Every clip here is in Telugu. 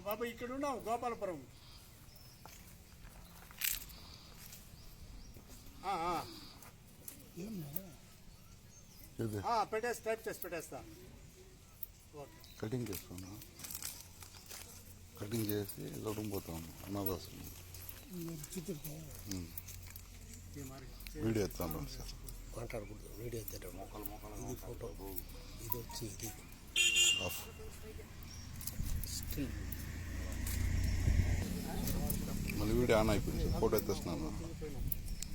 బాబా ఇక్కడ ఉన్నావు గోపాలపురం. పెట్టేసి టైప్ చేసి పెట్టేస్తా. కటింగ్ చేస్తాను, కటింగ్ చేసి పోతాము అనాథాశ్రమం. వీడియో ఎత్తాను సార్, మాట్లాడకూడదు. వీడియో ఎత్తాడు మొక్కలు మొక్కలు, ఇది ఫోటో, ఇది వచ్చి ఇది స్టిల్. మళ్ళీ వీడియో ఆన్ అయిపోయింది సార్. ఫోటో ఎత్తేస్తున్నాను.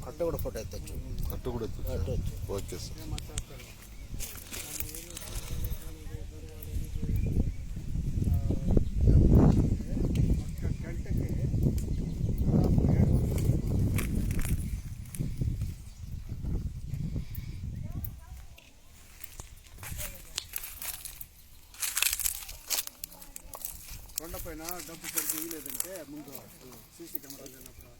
కట్ట కూడా ఫోటో ఎత్తచ్చు. కట్టు కూడా ఎత్తచ్చు. Okay sir. కొండపైన డబ్బు సరిగ్గా ఇవ్వలేదంటే ముందు సీసీ కెమెరాలు లేనప్పుడు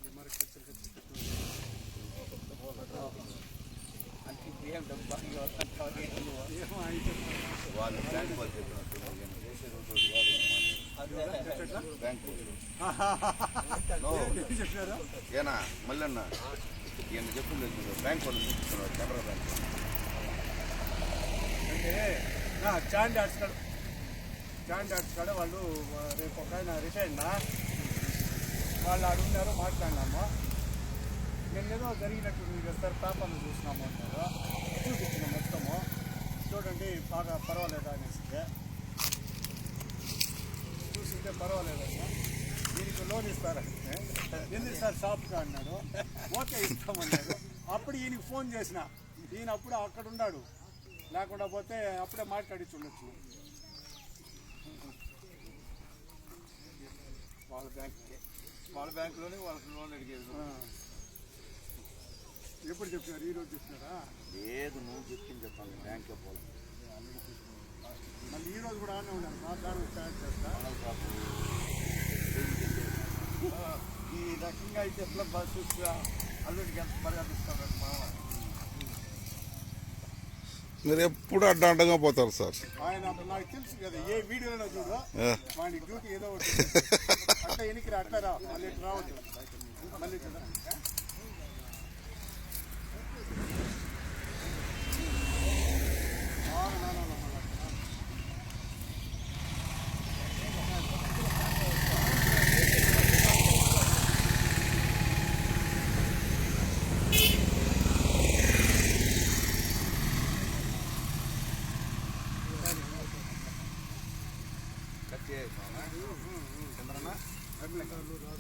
ఏనా మళ్ళీ అన్న ఈయన చెప్పింది బ్యాంక్ వాళ్ళు చూపిస్తున్నారు, కెమెరా బ్యాంక్ అంటే చాండ్ ఆర్ట్స్ కాడ వాళ్ళు రేపు ఒక ఆయన రిటైర్డ్ వాళ్ళు అడుగున్నారు, మాట్లాడినాము. నిన్నేదో జరిగినట్టు సార్ పేపర్లు చూసినాము అంటారు. చూపించిన మొత్తము చూడండి బాగా పర్వాలేదు అనేసి చూసింటే పర్వాలేదమ్మా, దీనికి లోన్ ఇస్తారంటే ఎందుకు సార్ షాప్గా అన్నాడు. ఓకే ఇస్తామన్నాడు. అప్పుడు ఈయనకి ఫోన్ చేసిన, ఈయన అప్పుడు అక్కడ ఉన్నాడు, లేకుండా పోతే అప్పుడే మాట్లాడి ఉండొచ్చు. వాళ్ళ బ్యాంకులోనే వాళ్ళకి లోన్ అడిగేది. ఎప్పుడు చెప్పినారు? ఈరోజు చెప్పినారా? లేదు, నువ్వు చెప్పింది చెప్పాలి. బ్యాంక్ పోవాలి. మళ్ళీ ఈరోజు కూడా ఆనే ఉన్నారు. మా దాని స్టార్ట్ చేస్తా. ఈ రకంగా అయితే ఎట్లా బస్సు అల్లుడికి ఎంత మర్యాదిస్తారు మా మీరు ఎప్పుడు అడ్డంగా పోతారు సార్. ఆయన నాకు తెలుసు కదా, ఏ వీడియోలో చూడు వాడి డ్యూటీ ఏదో ఒకటి అట్లా ఎనికి అట్లా మళ్ళీ రావద్దు. మళ్ళీ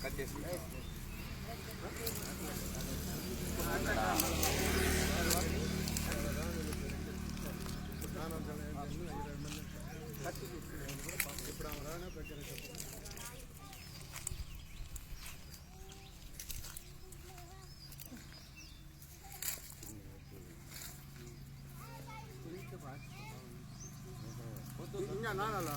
కట్ చేసి ఇప్పుడు రానా దగ్గర ఇంకా నానాల